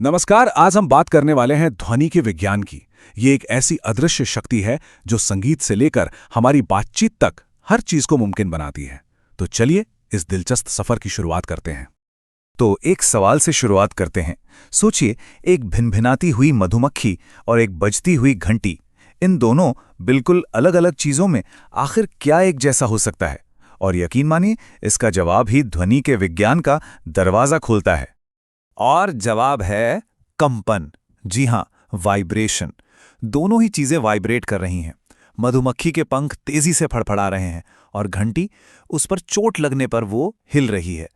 नमस्कार। आज हम बात करने वाले हैं ध्वनि के विज्ञान की। ये एक ऐसी अदृश्य शक्ति है जो संगीत से लेकर हमारी बातचीत तक हर चीज को मुमकिन बनाती है। तो चलिए इस दिलचस्प सफर की शुरुआत करते हैं। तो एक सवाल से शुरुआत करते हैं। सोचिए, एक भिनभिनाती हुई मधुमक्खी और एक बजती हुई घंटी, इन दोनों बिल्कुल अलग अलग चीजों में आखिर क्या एक जैसा हो सकता है? और यकीन मानिए, इसका जवाब ही ध्वनि के विज्ञान का दरवाजा खोलता है। और जवाब है कंपन। जी हां, वाइब्रेशन। दोनों ही चीजें वाइब्रेट कर रही हैं। मधुमक्खी के पंख तेजी से फड़फड़ा रहे हैं और घंटी, उस पर चोट लगने पर वो हिल रही है।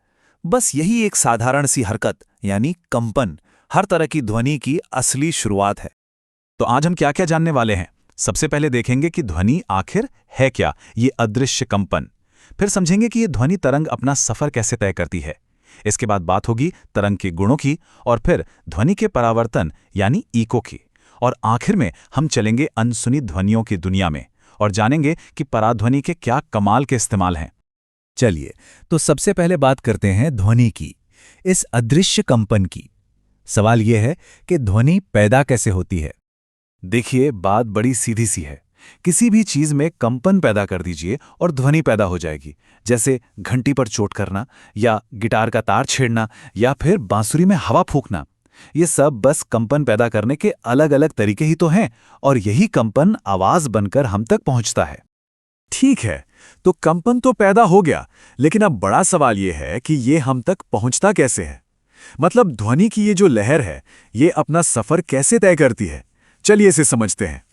बस यही एक साधारण सी हरकत यानी कंपन हर तरह की ध्वनि की असली शुरुआत है। तो आज हम क्या क्या जानने वाले हैं? सबसे पहले देखेंगे कि ध्वनि आखिर है क्या, ये अदृश्य कंपन। फिर समझेंगे कि ये ध्वनि तरंग अपना सफर कैसे तय करती है। इसके बाद बात होगी तरंग के गुणों की, और फिर ध्वनि के परावर्तन यानी इको की। और आखिर में हम चलेंगे अनसुनी ध्वनियों की दुनिया में और जानेंगे कि पराध्वनि के क्या कमाल के इस्तेमाल हैं। चलिए, तो सबसे पहले बात करते हैं ध्वनि की, इस अदृश्य कंपन की। सवाल यह है कि ध्वनि पैदा कैसे होती है। देखिए, बात बड़ी सीधी सी है। किसी भी चीज में कंपन पैदा कर दीजिए और ध्वनि पैदा हो जाएगी। जैसे घंटी पर चोट करना, या गिटार का तार छेड़ना, या फिर बांसुरी में हवा फूंकना। ये सब बस कंपन पैदा करने के अलग अलग तरीके ही तो हैं, और यही कंपन आवाज बनकर हम तक पहुंचता है। ठीक है, तो कंपन तो पैदा हो गया, लेकिन अब बड़ा सवाल ये है कि ये हम तक पहुंचता कैसे है। मतलब ध्वनि की ये जो लहर है, ये अपना सफर कैसे तय करती है। चलिए इसे समझते हैं।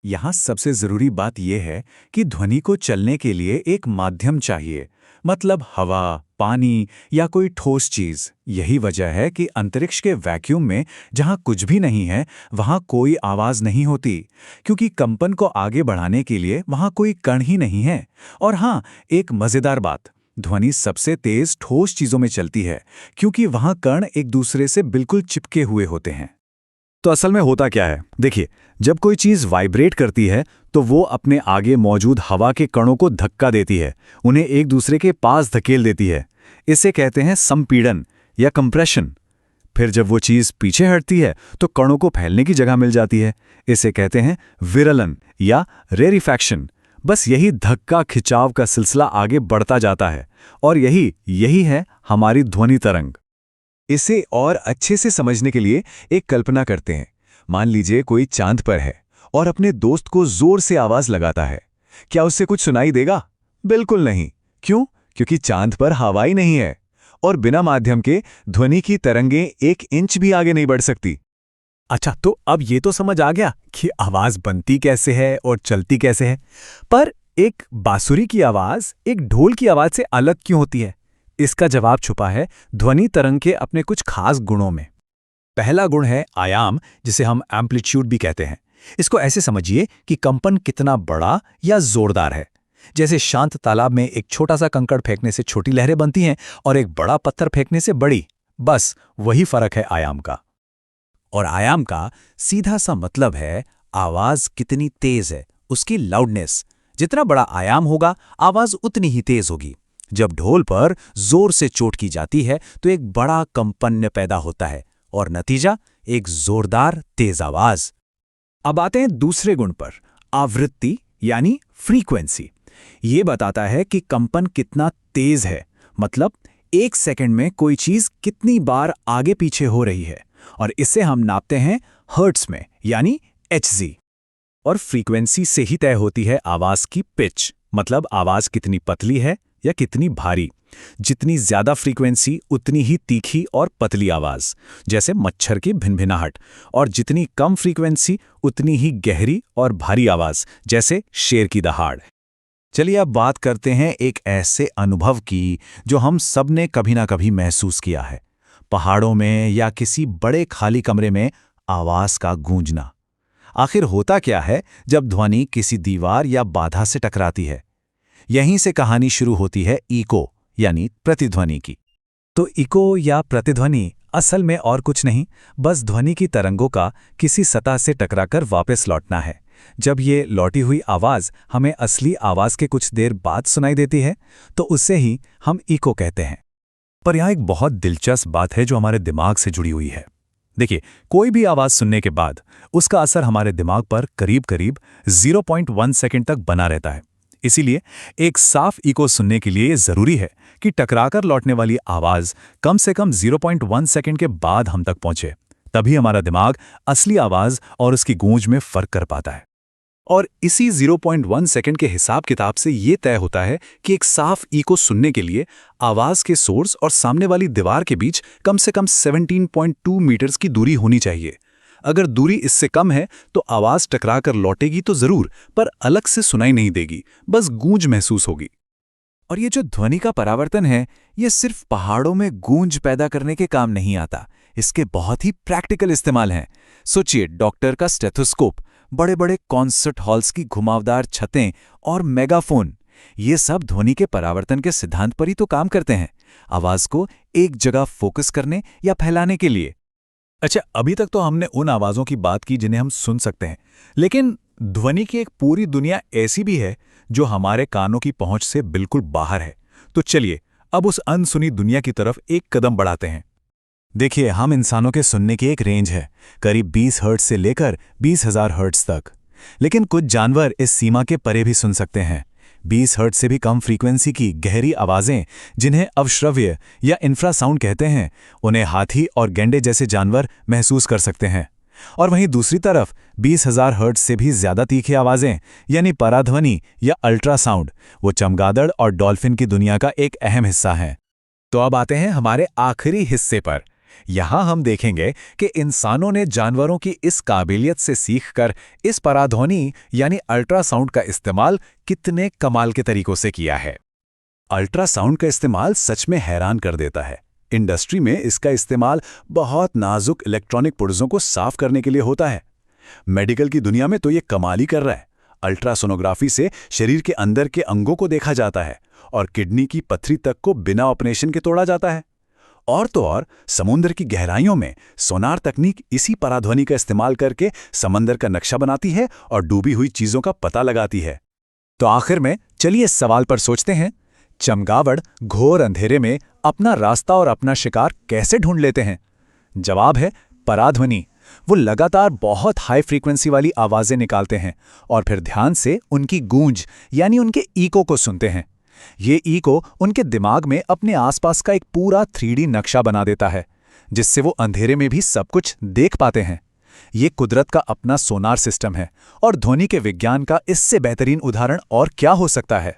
यहाँ सबसे जरूरी बात यह है कि ध्वनि को चलने के लिए एक माध्यम चाहिए, मतलब हवा, पानी या कोई ठोस चीज। यही वजह है कि अंतरिक्ष के वैक्यूम में जहाँ कुछ भी नहीं है, वहाँ कोई आवाज नहीं होती, क्योंकि कंपन को आगे बढ़ाने के लिए वहाँ कोई कण ही नहीं है। और हाँ, एक मजेदार बात, ध्वनि सबसे तेज ठोस चीजों में चलती है, क्योंकि वहाँ कण एक दूसरे से बिल्कुल चिपके हुए होते हैं। तो असल में होता क्या है, देखिए, जब कोई चीज वाइब्रेट करती है तो वो अपने आगे मौजूद हवा के कणों को धक्का देती है, उन्हें एक दूसरे के पास धकेल देती है। इसे कहते हैं संपीड़न या कंप्रेशन। फिर जब वो चीज पीछे हटती है तो कणों को फैलने की जगह मिल जाती है। इसे कहते हैं विरलन या रेरिफैक्शन। बस यही धक्का खिंचाव का सिलसिला आगे बढ़ता जाता है, और यही है हमारी ध्वनि तरंग। इसे और अच्छे से समझने के लिए एक कल्पना करते हैं। मान लीजिए कोई चांद पर है और अपने दोस्त को जोर से आवाज लगाता है। क्या उससे कुछ सुनाई देगा? बिल्कुल नहीं। क्यों? क्योंकि चांद पर हवा ही नहीं है, और बिना माध्यम के ध्वनि की तरंगें 1 इंच भी आगे नहीं बढ़ सकती। अच्छा, तो अब ये तो समझ आ गया कि आवाज बनती कैसे है और चलती कैसे है। पर एक बांसुरी की आवाज एक ढोल की आवाज से अलग क्यों होती है? इसका जवाब छुपा है ध्वनि तरंग के अपने कुछ खास गुणों में। पहला गुण है आयाम, जिसे हम एम्पलीट्यूड भी कहते हैं। इसको ऐसे समझिए कि कंपन कितना बड़ा या जोरदार है। जैसे शांत तालाब में एक छोटा सा कंकड़ फेंकने से छोटी लहरें बनती हैं और एक बड़ा पत्थर फेंकने से बड़ी। बस वही फर्क है आयाम का। और आयाम का सीधा सा मतलब है आवाज कितनी तेज है, उसकी लाउडनेस। जितना बड़ा आयाम होगा, आवाज उतनी ही तेज होगी। जब ढोल पर जोर से चोट की जाती है तो एक बड़ा कंपन पैदा होता है, और नतीजा एक जोरदार तेज आवाज। अब आते हैं दूसरे गुण पर, आवृत्ति यानी फ्रीक्वेंसी। ये बताता है कि कंपन कितना तेज है, मतलब 1 सेकंड में कोई चीज कितनी बार आगे पीछे हो रही है, और इसे हम नापते हैं हर्ट्ज में यानी Hz। और फ्रीक्वेंसी से ही तय होती है आवाज की पिच, मतलब आवाज कितनी पतली है या कितनी भारी। जितनी ज्यादा फ्रीक्वेंसी उतनी ही तीखी और पतली आवाज, जैसे मच्छर की भिनभिनाहट, और जितनी कम फ्रीक्वेंसी उतनी ही गहरी और भारी आवाज, जैसे शेर की दहाड़। चलिए अब बात करते हैं एक ऐसे अनुभव की जो हम सब ने कभी ना कभी महसूस किया है। पहाड़ों में या किसी बड़े खाली कमरे में आवाज का गूंजना। आखिर होता क्या है जब ध्वनि किसी दीवार या बाधा से टकराती है? यहीं से कहानी शुरू होती है इको यानी प्रतिध्वनि की। तो इको या प्रतिध्वनि असल में और कुछ नहीं, बस ध्वनि की तरंगों का किसी सतह से टकराकर वापस लौटना है। जब ये लौटी हुई आवाज हमें असली आवाज के कुछ देर बाद सुनाई देती है, तो उससे ही हम इको कहते हैं। पर यहाँ एक बहुत दिलचस्प बात है जो हमारे दिमाग से जुड़ी हुई है। देखिए, कोई भी आवाज़ सुनने के बाद उसका असर हमारे दिमाग पर करीब करीब 0.1 सेकंड तक बना रहता है। इसीलिए एक साफ इको सुनने के लिए ये ज़रूरी है कि टकराकर लौटने वाली आवाज़ कम से कम 0.1 सेकंड के बाद हम तक पहुंचे। तभी हमारा दिमाग असली आवाज़ और उसकी गूंज में फ़र्क कर पाता है। और इसी 0.1 सेकंड के हिसाब किताब से ये तय होता है कि एक साफ इको सुनने के लिए आवाज़ के सोर्स और सामने वाली दीवार के बीच कम से कम 17.2 मीटर्स की दूरी होनी चाहिए। अगर दूरी इससे कम है तो आवाज़ टकरा कर लौटेगी तो ज़रूर, पर अलग से सुनाई नहीं देगी, बस गूंज महसूस होगी। और ये जो ध्वनि का परावर्तन है, ये सिर्फ पहाड़ों में गूंज पैदा करने के काम नहीं आता। इसके बहुत ही प्रैक्टिकल इस्तेमाल हैं। सोचिए, डॉक्टर का स्टेथोस्कोप, बड़े बड़े कॉन्सर्ट हॉल्स की घुमावदार छतें और मेगाफोन, ये सब ध्वनि के परावर्तन के सिद्धांत पर ही तो काम करते हैं, आवाज को एक जगह फोकस करने या फैलाने के लिए। अच्छा, अभी तक तो हमने उन आवाज़ों की बात की जिन्हें हम सुन सकते हैं, लेकिन ध्वनि की एक पूरी दुनिया ऐसी भी है जो हमारे कानों की पहुंच से बिल्कुल बाहर है। तो चलिए अब उस अनसुनी दुनिया की तरफ एक कदम बढ़ाते हैं। देखिए, हम इंसानों के सुनने की एक रेंज है, करीब 20 हर्ट्ज से लेकर 20,000 हर्ट्ज तक। लेकिन कुछ जानवर इस सीमा के परे भी सुन सकते हैं। 20 हर्ट्ज से भी कम फ्रीक्वेंसी की गहरी आवाज़ें, जिन्हें अवश्रव्य या इंफ्रासाउंड कहते हैं, उन्हें हाथी और गैंडे जैसे जानवर महसूस कर सकते हैं। और वहीं दूसरी तरफ 20,000 हर्ट्ज से भी ज़्यादा तीखी आवाज़ें, यानी पराध्वनि या अल्ट्रासाउंड, वो चमगादड़ और डॉल्फिन की दुनिया का एक अहम हिस्सा हैं। तो अब आते हैं हमारे आखिरी हिस्से पर। यहाँ हम देखेंगे कि इंसानों ने जानवरों की इस काबिलियत से सीखकर इस पराध्वनि यानी अल्ट्रासाउंड का इस्तेमाल कितने कमाल के तरीकों से किया है। अल्ट्रासाउंड का इस्तेमाल सच में हैरान कर देता है। इंडस्ट्री में इसका इस्तेमाल बहुत नाजुक इलेक्ट्रॉनिक पुर्जों को साफ करने के लिए होता है। मेडिकल की दुनिया में तो ये कमाल ही कर रहा है। अल्ट्रासोनोग्राफी से शरीर के अंदर के अंगों को देखा जाता है और किडनी की पथरी तक को बिना ऑपरेशन के तोड़ा जाता है। और तो और समुद्र की गहराइयों में सोनार तकनीक इसी पराध्वनि का इस्तेमाल करके समंदर का नक्शा बनाती है और डूबी हुई चीजों का पता लगाती है। तो आखिर में चलिए इस सवाल पर सोचते हैं, चमगादड़ घोर अंधेरे में अपना रास्ता और अपना शिकार कैसे ढूंढ लेते हैं? जवाब है पराध्वनि। वो लगातार बहुत हाई फ्रीक्वेंसी वाली आवाजें निकालते हैं और फिर ध्यान से उनकी गूंज यानी उनके इको को सुनते हैं। ये इको उनके दिमाग में अपने आसपास का एक पूरा 3D नक्शा बना देता है, जिससे वो अंधेरे में भी सब कुछ देख पाते हैं। ये कुदरत का अपना सोनार सिस्टम है और ध्वनि के विज्ञान का इससे बेहतरीन उदाहरण और क्या हो सकता है।